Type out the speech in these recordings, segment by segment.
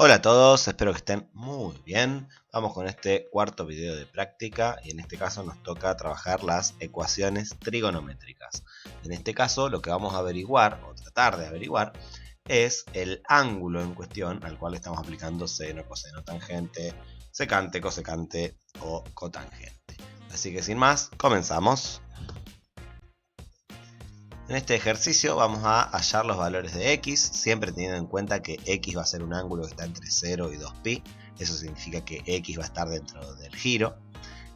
Hola a todos, espero que estén muy bien. Vamos con este cuarto video de práctica y en este caso nos toca trabajar las ecuaciones trigonométricas. En este caso lo que vamos a averiguar o tratar de averiguar es el ángulo en cuestión al cual estamos aplicando seno, coseno, tangente, secante, cosecante o cotangente. Así que sin más, comenzamos. En este ejercicio vamos a hallar los valores de x, siempre teniendo en cuenta que x va a ser un ángulo que está entre 0 y 2pi. Eso significa que x va a estar dentro del giro,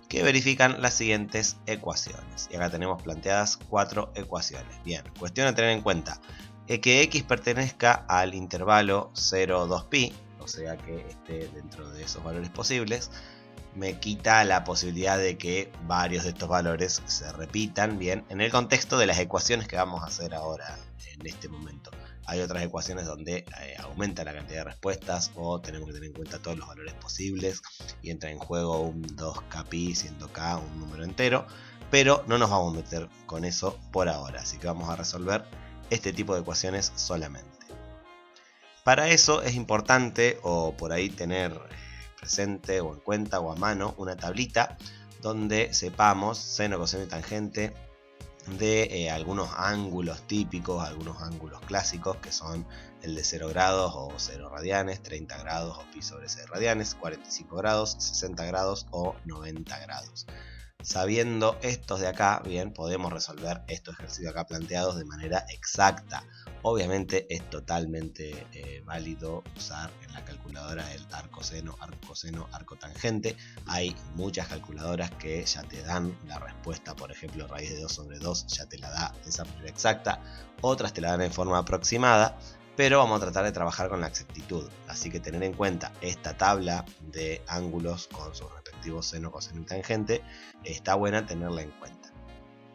que verifican las siguientes ecuaciones. Y acá tenemos planteadas 4 ecuaciones. Bien, cuestión a tener en cuenta que x pertenezca al intervalo 0-2pi, o sea que esté dentro de esos valores posibles. Me quita la posibilidad de que varios de estos valores se repitan bien en el contexto de las ecuaciones que vamos a hacer ahora en este momento. Hay otras ecuaciones donde aumenta la cantidad de respuestas o tenemos que tener en cuenta todos los valores posibles y entra en juego un 2kpi siendo k un número entero, pero no nos vamos a meter con eso por ahora, así que vamos a resolver este tipo de ecuaciones solamente. Para eso es importante o por ahí tener presente o en cuenta o a mano una tablita donde sepamos seno, coseno y tangente de algunos ángulos típicos, algunos ángulos clásicos que son el de 0 grados o 0 radianes, 30 grados o pi sobre 6 radianes, 45 grados, 60 grados o 90 grados. Sabiendo estos de acá, bien, podemos resolver estos ejercicios acá planteados de manera exacta. Obviamente es totalmente válido usar en la calculadora el arco seno, arco coseno, arco tangente. Hay muchas calculadoras que ya te dan la respuesta, por ejemplo, raíz de 2 sobre 2 ya te la da de esa manera exacta. Otras te la dan en forma aproximada, pero vamos a tratar de trabajar con la exactitud. Así que tener en cuenta esta tabla de ángulos con sus respectivos seno, coseno y tangente está buena tenerla en cuenta.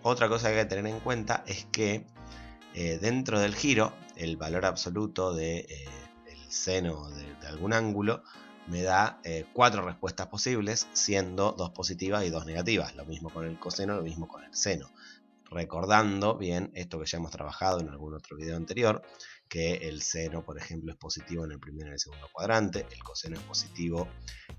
Otra cosa que hay que tener en cuenta es que dentro del giro el valor absoluto del seno de algún ángulo me da 4 respuestas posibles, siendo 2 positivas y 2 negativas. Lo mismo con el coseno, lo mismo con el seno. Recordando bien esto que ya hemos trabajado en algún otro video anterior, que el seno, por ejemplo, es positivo en el primero y en el segundo cuadrante, el coseno es positivo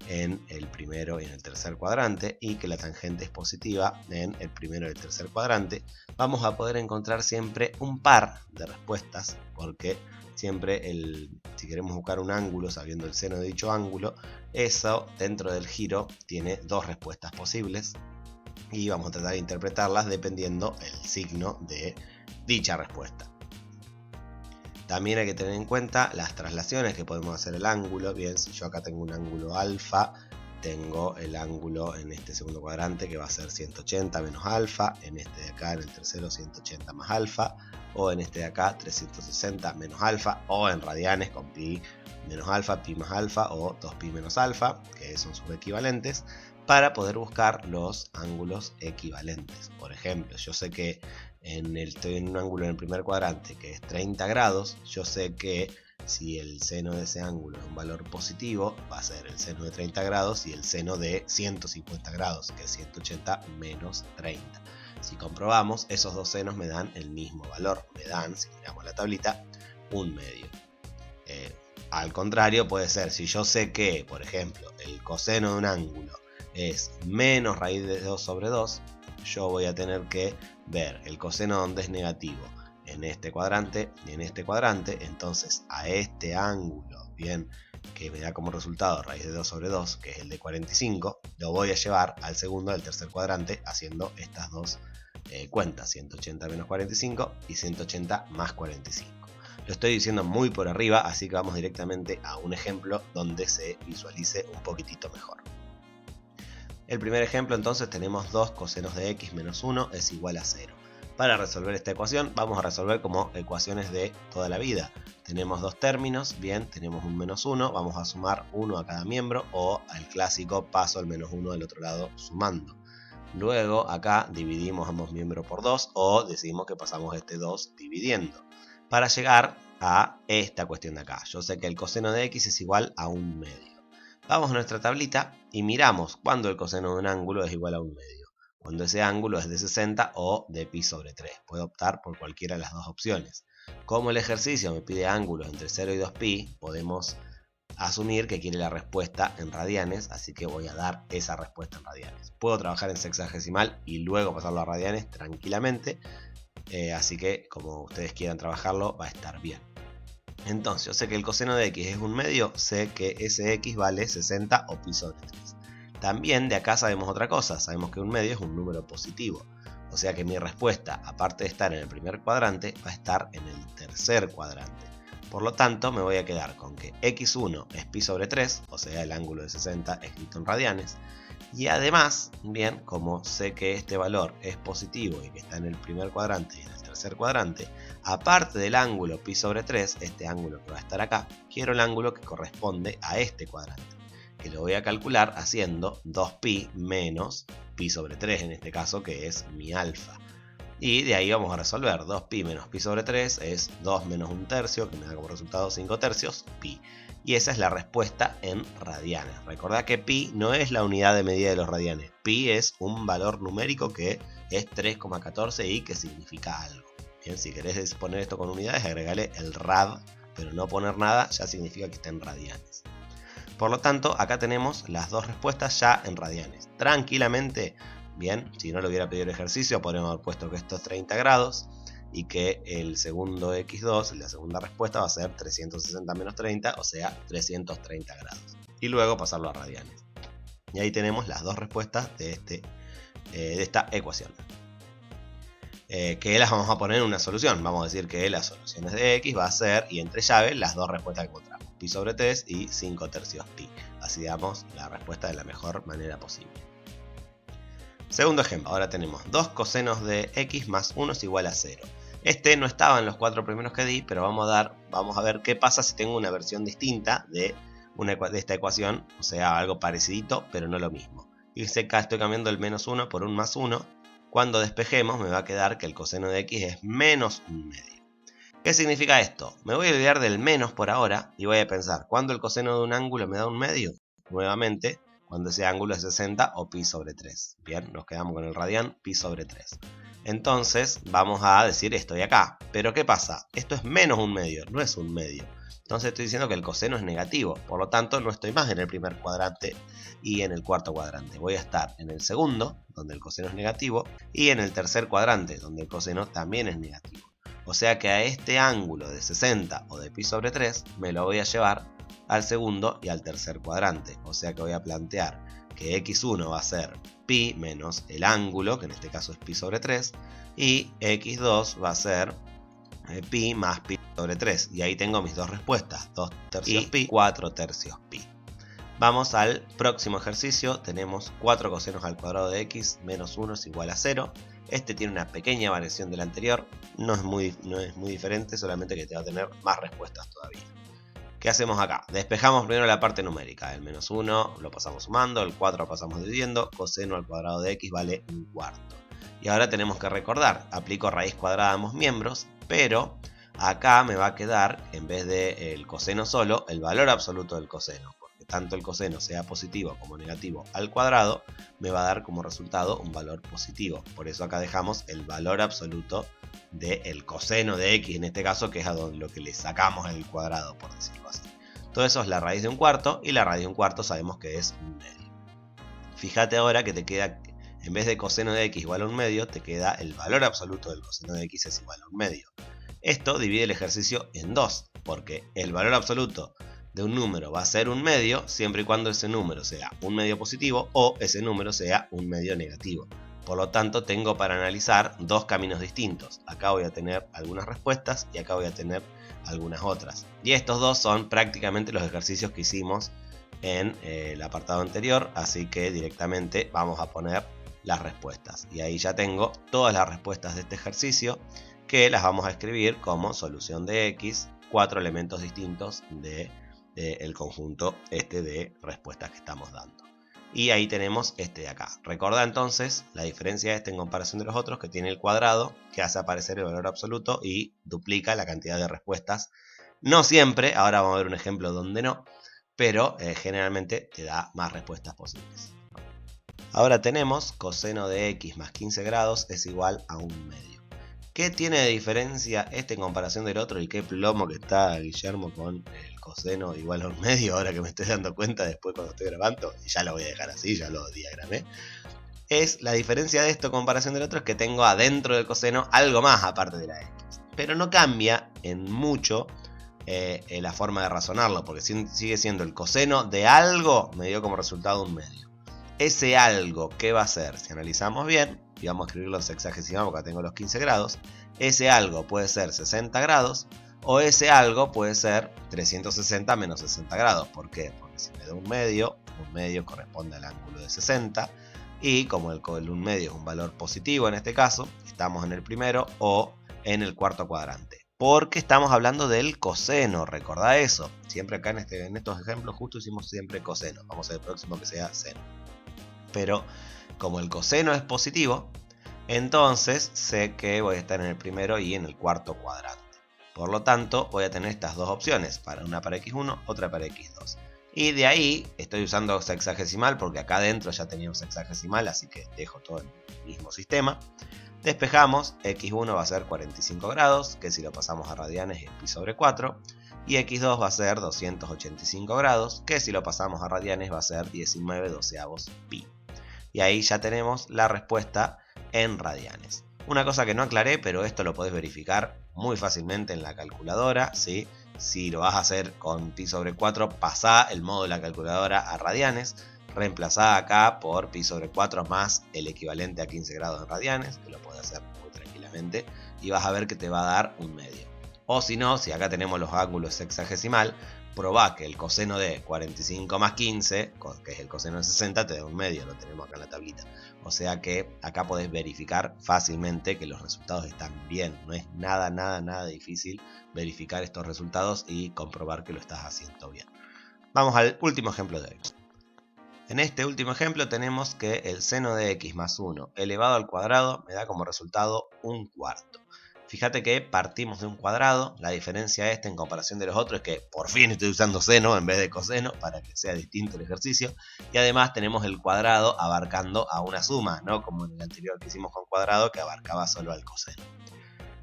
en el primero y en el tercer cuadrante, y que la tangente es positiva en el primero y el tercer cuadrante, vamos a poder encontrar siempre un par de respuestas, porque siempre si queremos buscar un ángulo sabiendo el seno de dicho ángulo, eso dentro del giro tiene 2 respuestas posibles, y vamos a tratar de interpretarlas dependiendo el signo de dicha respuesta. También hay que tener en cuenta las traslaciones que podemos hacer el ángulo. Bien, si yo acá tengo un ángulo alfa, tengo el ángulo en este segundo cuadrante que va a ser 180 menos alfa, en este de acá en el tercero 180 más alfa, o en este de acá 360 menos alfa, o en radianes con pi menos alfa, pi más alfa o 2pi menos alfa, que son sus equivalentes, para poder buscar los ángulos equivalentes. Por ejemplo, yo sé que estoy en un ángulo en el primer cuadrante que es 30 grados, yo sé que si el seno de ese ángulo es un valor positivo, va a ser el seno de 30 grados y el seno de 150 grados, que es 180 menos 30. Si comprobamos, esos dos senos me dan el mismo valor, me dan, si miramos la tablita, un medio. Al contrario, puede ser, si yo sé que, por ejemplo, el coseno de un ángulo es menos raíz de 2 sobre 2, yo voy a tener que ver el coseno donde es negativo en este cuadrante y en este cuadrante. Entonces a este ángulo, bien, que me da como resultado raíz de 2 sobre 2, que es el de 45, lo voy a llevar al segundo del tercer cuadrante haciendo estas dos cuentas, 180 menos 45 y 180 más 45. Lo estoy diciendo muy por arriba, así que vamos directamente a un ejemplo donde se visualice un poquitito mejor. El primer ejemplo, entonces, tenemos 2 cosenos de x menos 1 es igual a 0. Para resolver esta ecuación vamos a resolver como ecuaciones de toda la vida. Tenemos dos términos, bien, tenemos un menos 1, vamos a sumar 1 a cada miembro, o al clásico paso el menos 1 del otro lado sumando. Luego acá dividimos ambos miembros por 2 o decimos que pasamos este 2 dividiendo, para llegar a esta cuestión de acá. Yo sé que el coseno de x es igual a un medio. Vamos a nuestra tablita y miramos cuando el coseno de un ángulo es igual a un medio. Cuando ese ángulo es de 60 o de pi sobre 3. Puedo optar por cualquiera de las dos opciones. Como el ejercicio me pide ángulos entre 0 y 2pi, podemos asumir que quiere la respuesta en radianes, así que voy a dar esa respuesta en radianes. Puedo trabajar en sexagesimal y luego pasarlo a radianes tranquilamente, así que como ustedes quieran trabajarlo va a estar bien. Entonces yo sé que el coseno de x es un medio, sé que ese x vale 60 o pi sobre 3. También de acá sabemos otra cosa, sabemos que un medio es un número positivo. O sea que mi respuesta, aparte de estar en el primer cuadrante, va a estar en el tercer cuadrante. Por lo tanto, me voy a quedar con que x1 es pi sobre 3, o sea, el ángulo de 60 escrito en radianes. Y además, bien, como sé que este valor es positivo y que está en el primer cuadrante y en el tercer cuadrante, aparte del ángulo pi sobre 3, este ángulo que va a estar acá, quiero el ángulo que corresponde a este cuadrante, que lo voy a calcular haciendo 2pi menos pi sobre 3 en este caso, que es mi alfa. Y de ahí vamos a resolver. 2pi menos pi sobre 3 es 2 menos 1 tercio, que me da como resultado 5 tercios, pi. Y esa es la respuesta en radianes. Recordad que pi no es la unidad de medida de los radianes. Pi es un valor numérico que es 3,14 y que significa algo. Bien, si querés poner esto con unidades, agregale el rad, pero no poner nada ya significa que está en radianes. Por lo tanto, acá tenemos las dos respuestas ya en radianes. Tranquilamente, bien, si no le hubiera pedido el ejercicio, podríamos haber puesto que esto es 30 grados y que el segundo x2, la segunda respuesta, va a ser 360 menos 30, o sea, 330 grados. Y luego pasarlo a radianes. Y ahí tenemos las dos respuestas de esta ecuación. Que las vamos a poner en una solución. Vamos a decir que las soluciones de x va a ser, y entre llaves, las dos respuestas que encontramos. Pi sobre 3 y 5 tercios pi. Así damos la respuesta de la mejor manera posible. Segundo ejemplo. Ahora tenemos 2 cosenos de x más 1 es igual a 0. Este no estaba en los 4 primeros que di, pero vamos a ver qué pasa si tengo una versión distinta de esta ecuación. O sea, algo parecidito, pero no lo mismo. Fíjense que estoy cambiando el menos 1 por un más 1. Cuando despejemos me va a quedar que el coseno de x es menos un medio. ¿Qué significa esto? Me voy a olvidar del menos por ahora y voy a pensar, ¿cuándo el coseno de un ángulo me da un medio? Nuevamente, cuando ese ángulo es 60 o pi sobre 3. Bien, nos quedamos con el radián pi sobre 3. Entonces, vamos a decir esto de acá. Pero ¿qué pasa? Esto es menos un medio, no es un medio. Entonces estoy diciendo que el coseno es negativo. Por lo tanto, no estoy más en el primer cuadrante y en el cuarto cuadrante. Voy a estar en el segundo, donde el coseno es negativo, y en el tercer cuadrante, donde el coseno también es negativo. O sea que a este ángulo de 60 o de pi sobre 3 me lo voy a llevar al segundo y al tercer cuadrante. O sea que voy a plantear que x1 va a ser pi menos el ángulo, que en este caso es pi sobre 3, y x2 va a ser pi más pi sobre 3. Y ahí tengo mis dos respuestas, 2 tercios pi, 4 tercios pi. Vamos al próximo ejercicio. Tenemos 4 cosenos al cuadrado de x menos 1 es igual a 0. Este tiene una pequeña variación del anterior, no es muy diferente, solamente que te va a tener más respuestas todavía. ¿Qué hacemos acá? Despejamos primero la parte numérica. El menos 1 lo pasamos sumando, el 4 lo pasamos dividiendo, coseno al cuadrado de x vale un cuarto. Y ahora tenemos que recordar, aplico raíz cuadrada a ambos miembros, pero acá me va a quedar, en vez del coseno solo, el valor absoluto del coseno. Tanto el coseno sea positivo como negativo al cuadrado, me va a dar como resultado un valor positivo. Por eso acá dejamos el valor absoluto del coseno de x, en este caso, que es a lo que le sacamos el cuadrado, por decirlo así. Todo eso es la raíz de un cuarto, y la raíz de un cuarto sabemos que es un medio. Fíjate ahora que te queda, en vez de coseno de x igual a un medio, te queda el valor absoluto del coseno de x es igual a un medio. Esto divide el ejercicio en dos, porque el valor absoluto de un número va a ser un medio siempre y cuando ese número sea un medio positivo o ese número sea un medio negativo. Por lo tanto, tengo para analizar dos caminos distintos. Acá voy a tener algunas respuestas y acá voy a tener algunas otras. Y estos dos son prácticamente los ejercicios que hicimos en el apartado anterior, así que directamente vamos a poner las respuestas. Y ahí ya tengo todas las respuestas de este ejercicio, que las vamos a escribir como solución de x, 4 elementos distintos del conjunto de respuestas que estamos dando. Y ahí tenemos este de acá. Recordá entonces la diferencia de este en comparación de los otros, que tiene el cuadrado que hace aparecer el valor absoluto y duplica la cantidad de respuestas. No siempre, ahora vamos a ver un ejemplo donde no, pero generalmente te da más respuestas posibles. Ahora tenemos coseno de x más 15 grados es igual a un medio. ¿Qué tiene de diferencia este en comparación del otro? Y qué plomo que está Guillermo con el coseno igual a un medio, ahora que me estoy dando cuenta después cuando estoy grabando, y ya lo voy a dejar así, ya lo diagramé. Es la diferencia de esto en comparación del otro, es que tengo adentro del coseno algo más aparte de la x. Pero no cambia en mucho la forma de razonarlo, porque sigue siendo el coseno de algo me dio como resultado un medio. Ese algo, ¿qué va a ser? Si analizamos bien, y vamos a escribirlo en sexagesimal porque acá tengo los 15 grados, ese algo puede ser 60 grados, o ese algo puede ser 360 menos 60 grados. ¿Por qué? Porque si me da un medio corresponde al ángulo de 60, y como el un medio es un valor positivo en este caso, estamos en el primero o en el cuarto cuadrante. Porque estamos hablando del coseno, recordá eso. Siempre acá en estos ejemplos justo hicimos siempre coseno. Vamos a ver el próximo que sea seno. Pero como el coseno es positivo, entonces sé que voy a estar en el primero y en el cuarto cuadrante. Por lo tanto, voy a tener estas dos opciones, una para x1, otra para x2. Y de ahí estoy usando sexagesimal porque acá adentro ya tenía un sexagesimal, así que dejo todo en el mismo sistema. Despejamos, x1 va a ser 45 grados, que si lo pasamos a radianes es pi sobre 4. Y x2 va a ser 285 grados, que si lo pasamos a radianes va a ser 19/12 pi. Y ahí ya tenemos la respuesta en radianes. Una cosa que no aclaré, pero esto lo podés verificar muy fácilmente en la calculadora, ¿sí? Si lo vas a hacer con pi sobre 4, pasá el modo de la calculadora a radianes. Reemplazá acá por pi sobre 4 más el equivalente a 15 grados en radianes, que lo puedes hacer muy tranquilamente, y vas a ver que te va a dar un medio. O si no, si acá tenemos los ángulos sexagesimal, probá que el coseno de 45 más 15, que es el coseno de 60, te da un medio, lo tenemos acá en la tablita. O sea que acá podés verificar fácilmente que los resultados están bien. No es nada difícil verificar estos resultados y comprobar que lo estás haciendo bien. Vamos al último ejemplo de hoy. En este último ejemplo tenemos que el seno de x más 1 elevado al cuadrado me da como resultado un cuarto. Fíjate que partimos de un cuadrado, la diferencia en comparación de los otros es que por fin estoy usando seno en vez de coseno para que sea distinto el ejercicio, y además tenemos el cuadrado abarcando a una suma, no como en el anterior que hicimos con cuadrado que abarcaba solo al coseno.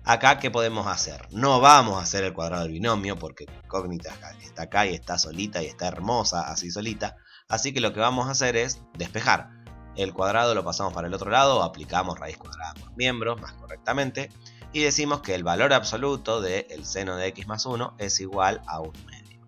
Acá, ¿qué podemos hacer? No vamos a hacer el cuadrado del binomio porque incógnita está acá y está solita y está hermosa así solita, así que lo que vamos a hacer es despejar. El cuadrado lo pasamos para el otro lado, aplicamos raíz cuadrada por miembros más correctamente, y decimos que el valor absoluto del seno de x más 1 es igual a un medio.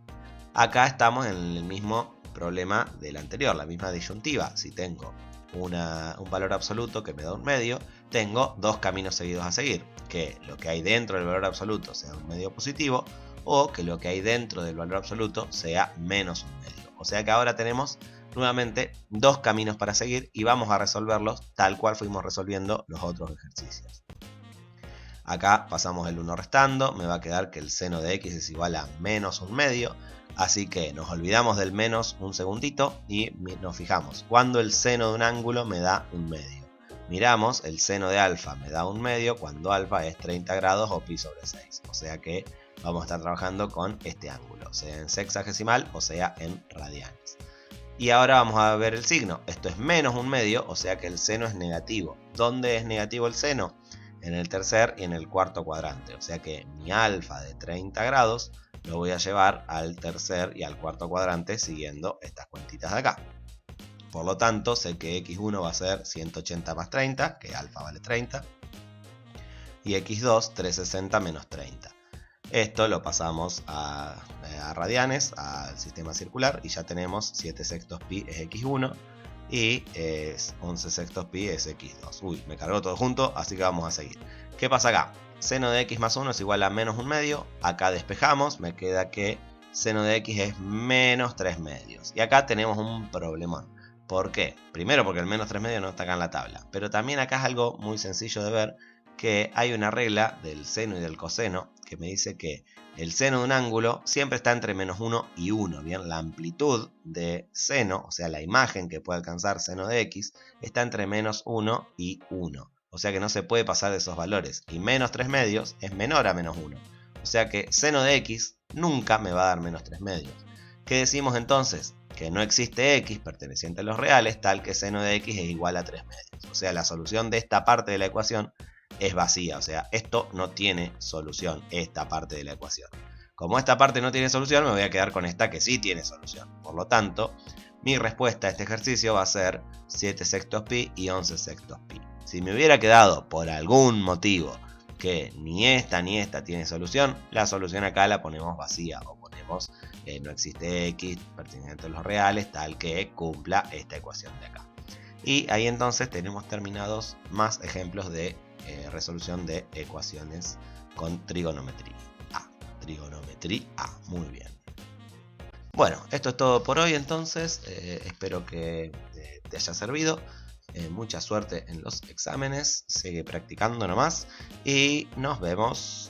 Acá estamos en el mismo problema del anterior, la misma disyuntiva. Si tengo un valor absoluto que me da un medio, tengo dos caminos seguidos a seguir. Que lo que hay dentro del valor absoluto sea un medio positivo, o que lo que hay dentro del valor absoluto sea menos un medio. O sea que ahora tenemos nuevamente dos caminos para seguir y vamos a resolverlos tal cual fuimos resolviendo los otros ejercicios. Acá pasamos el 1 restando, me va a quedar que el seno de x es igual a menos un medio, así que nos olvidamos del menos un segundito y nos fijamos cuando el seno de un ángulo me da un medio. Miramos, el seno de alfa me da un medio cuando alfa es 30 grados o pi sobre 6, o sea que vamos a estar trabajando con este ángulo, sea en sexagesimal o sea en radianes. Y ahora vamos a ver el signo, esto es menos un medio, o sea que el seno es negativo. ¿Dónde es negativo el seno? En el tercer y en el cuarto cuadrante, o sea que mi alfa de 30 grados lo voy a llevar al tercer y al cuarto cuadrante siguiendo estas cuentitas de acá. Por lo tanto, sé que x1 va a ser 180 más 30, que alfa vale 30, y x2 360 menos 30. Esto lo pasamos a radianes, al sistema circular, y ya tenemos 7 sextos pi es x1, y 11 sextos pi es x2. Uy, me cargó todo junto, así que vamos a seguir. ¿Qué pasa acá? Seno de x más 1 es igual a menos un medio. Acá despejamos, me queda que seno de x es menos 3 medios. Y acá tenemos un problemón. ¿Por qué? Primero porque el menos 3 medios no está acá en la tabla. Pero también acá es algo muy sencillo de ver, que hay una regla del seno y del coseno que me dice que el seno de un ángulo siempre está entre menos 1 y 1. Bien, la amplitud de seno, o sea la imagen que puede alcanzar seno de x, está entre menos 1 y 1. O sea que no se puede pasar de esos valores. Y menos 3 medios es menor a menos 1. O sea que seno de x nunca me va a dar menos 3 medios. ¿Qué decimos entonces? Que no existe x perteneciente a los reales tal que seno de x es igual a 3 medios. O sea, la solución de esta parte de la ecuación es vacía, o sea, esto no tiene solución, esta parte de la ecuación. Como esta parte no tiene solución, me voy a quedar con esta que sí tiene solución. Por lo tanto, mi respuesta a este ejercicio va a ser 7 sextos pi y 11 sextos pi. Si me hubiera quedado por algún motivo que ni esta ni esta tiene solución, la solución acá la ponemos vacía o ponemos no existe x perteneciente a los reales tal que cumpla esta ecuación de acá. Y ahí entonces tenemos terminados más ejemplos de resolución de ecuaciones con trigonometría A. Trigonometría A, muy bien. Bueno, esto es todo por hoy entonces, espero que te haya servido. Mucha suerte en los exámenes, sigue practicando nomás y nos vemos